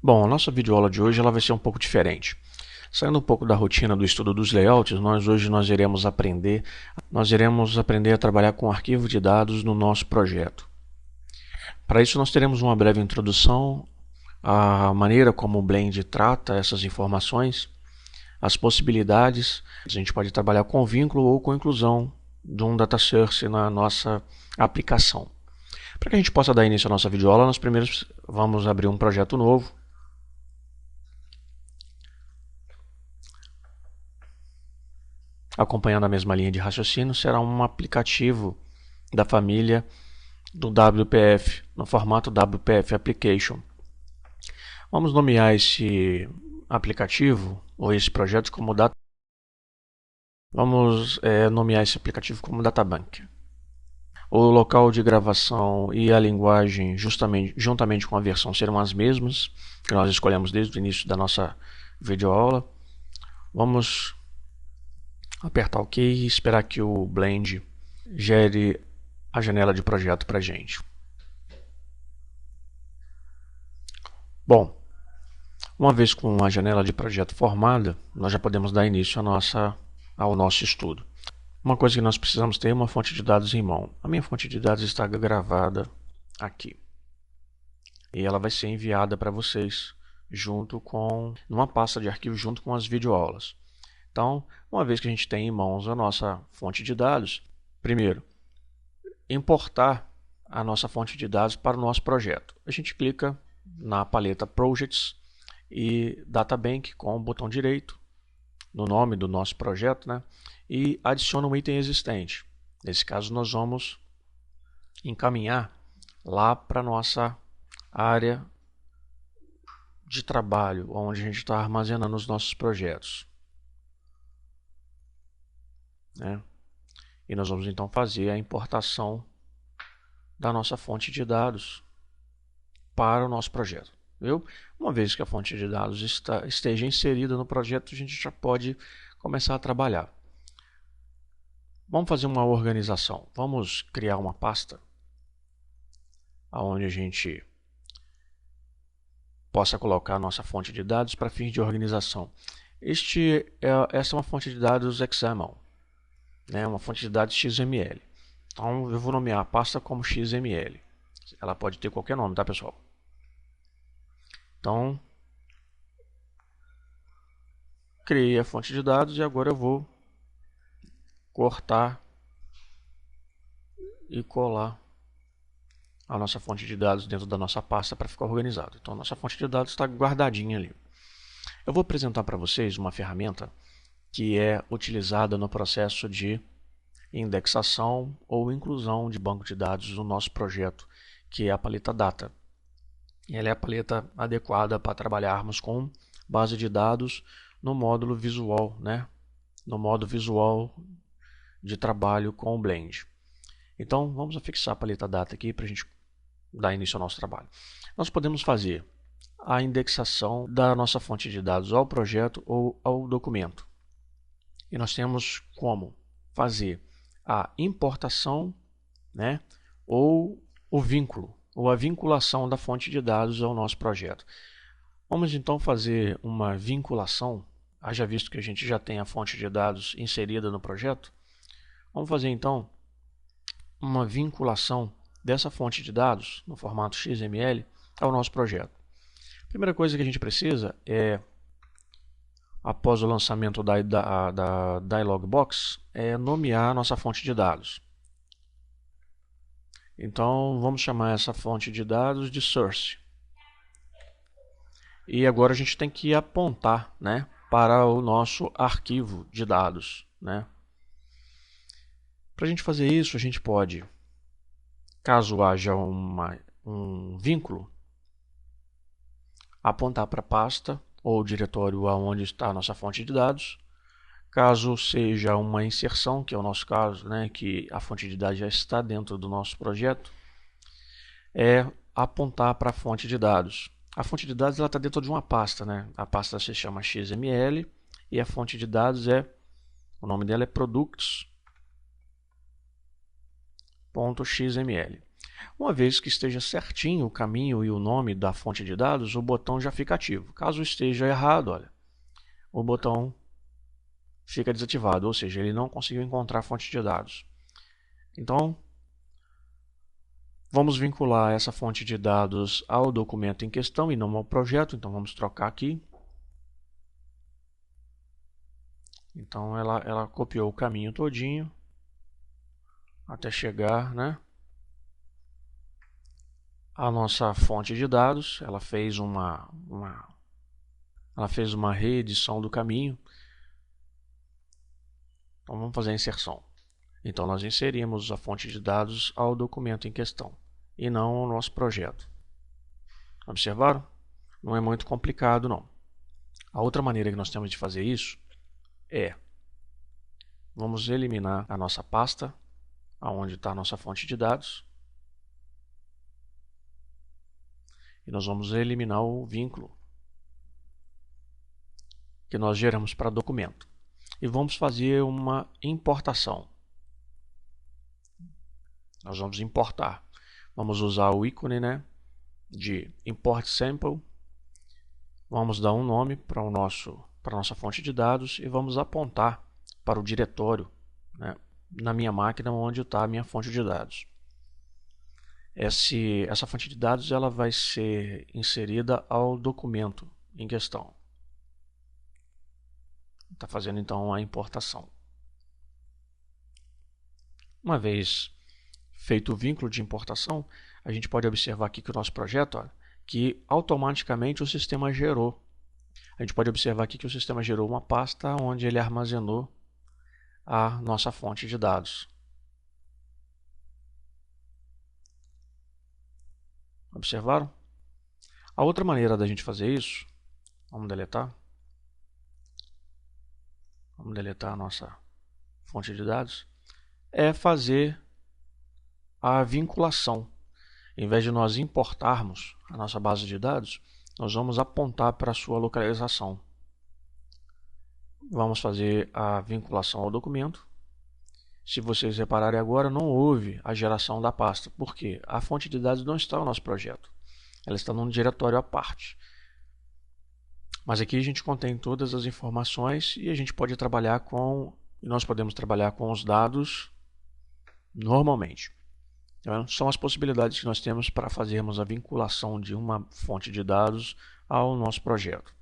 Bom, a nossa videoaula de hoje ela vai ser um pouco diferente. Saindo um pouco da rotina do estudo dos layouts, hoje nós iremos aprender a trabalhar com arquivo de dados no nosso projeto. Para isso nós teremos uma breve introdução à maneira como o Blend trata essas informações, as possibilidades. A gente pode trabalhar com vínculo ou com inclusão de um data source na nossa aplicação. Para que a gente possa dar início à nossa videoaula, nós primeiro vamos abrir um projeto novo. Acompanhando a mesma linha de raciocínio, será um aplicativo da família do WPF, no formato WPF Application. Vamos nomear esse aplicativo ou esse projeto como Databank. O local de gravação e a linguagem, juntamente com a versão, serão as mesmas que nós escolhemos desde o início da nossa videoaula. Vamos apertar OK e esperar que o Blend gere a janela de projeto para a gente. Bom, uma vez com a janela de projeto formada, nós já podemos dar início ao nosso estudo. Uma coisa que nós precisamos ter é uma fonte de dados em mão. A minha fonte de dados está gravada aqui. E ela vai ser enviada para vocês numa pasta de arquivo junto com as videoaulas. Então, uma vez que a gente tem em mãos a nossa fonte de dados, primeiro, importar a nossa fonte de dados para o nosso projeto. A gente clica na paleta Projects e Databank com o botão direito no nome do nosso projeto, e adiciona um item existente. Nesse caso, nós vamos encaminhar lá para a nossa área de trabalho, onde a gente está armazenando os nossos projetos. E nós vamos então fazer a importação da nossa fonte de dados para o nosso projeto. Uma vez que a fonte de dados esteja inserida no projeto, a gente já pode começar a trabalhar. Vamos fazer uma organização. Vamos criar uma pasta onde a gente possa colocar a nossa fonte de dados para fins de organização. Essa é uma fonte de dados XML. Uma fonte de dados XML. Então eu vou nomear a pasta como XML. Ela pode ter qualquer nome, tá, pessoal? Então, criei a fonte de dados e agora eu vou cortar e colar a nossa fonte de dados dentro da nossa pasta para ficar organizado. Então, a nossa fonte de dados está guardadinha ali. Eu vou apresentar para vocês uma ferramenta que é utilizada no processo de indexação ou inclusão de banco de dados no nosso projeto, que é a paleta Data. Ela é a paleta adequada para trabalharmos com base de dados no módulo visual, no modo visual de trabalho com o Blend. Então, vamos afixar a paleta Data aqui para a gente dar início ao nosso trabalho. Nós podemos fazer a indexação da nossa fonte de dados ao projeto ou ao documento. E nós temos como fazer a importação, ou o vínculo, ou a vinculação da fonte de dados ao nosso projeto. Vamos então fazer uma vinculação, haja visto que a gente já tem a fonte de dados inserida no projeto. Vamos fazer então uma vinculação dessa fonte de dados no formato XML ao nosso projeto. A primeira coisa que a gente precisa é, após o lançamento da Dialog Box, é nomear a nossa fonte de dados. Então, vamos chamar essa fonte de dados de Source. E agora a gente tem que apontar para o nosso arquivo de dados. Para a gente fazer isso, a gente pode, caso haja um vínculo, apontar para a pasta ou diretório onde está a nossa fonte de dados. Caso seja uma inserção, que é o nosso caso, que a fonte de dados já está dentro do nosso projeto, é apontar para a fonte de dados. A fonte de dados está dentro de uma pasta. A pasta se chama XML e a fonte de dados o nome dela é products.xml. Uma vez que esteja certinho o caminho e o nome da fonte de dados, o botão já fica ativo. Caso esteja errado, olha, o botão fica desativado, ou seja, ele não conseguiu encontrar a fonte de dados. Então, vamos vincular essa fonte de dados ao documento em questão e não ao projeto. Então, vamos trocar aqui. Então, ela copiou o caminho todinho até chegar, né, a nossa fonte de dados. Ela fez uma reedição do caminho. Então vamos fazer a inserção. Então nós inserimos a fonte de dados ao documento em questão e não ao nosso projeto. Observaram? Não é muito complicado não. A outra maneira que nós temos de fazer isso é: vamos eliminar a nossa pasta onde está a nossa fonte de dados. E nós vamos eliminar o vínculo que nós geramos para documento. E vamos fazer uma importação. Nós vamos importar. Vamos usar o ícone, né, de import sample. Vamos dar um nome para a nossa fonte de dados e vamos apontar para o diretório, né, na minha máquina onde está a minha fonte de dados. Essa fonte de dados ela vai ser inserida ao documento em questão. Está fazendo então a importação. Uma vez feito o vínculo de importação, a gente pode observar aqui que o nosso projeto, olha, que automaticamente o sistema gerou. A gente pode observar aqui que o sistema gerou uma pasta onde ele armazenou a nossa fonte de dados. Observaram? A outra maneira da gente fazer isso, vamos deletar a nossa fonte de dados, é fazer a vinculação. Em vez de nós importarmos a nossa base de dados, nós vamos apontar para a sua localização. Vamos fazer a vinculação ao documento. Se vocês repararem agora, não houve a geração da pasta. Por quê? A fonte de dados não está no nosso projeto. Ela está num diretório à parte. Mas aqui a gente contém todas as informações e a gente pode trabalhar nós podemos trabalhar com os dados normalmente. Então, são as possibilidades que nós temos para fazermos a vinculação de uma fonte de dados ao nosso projeto.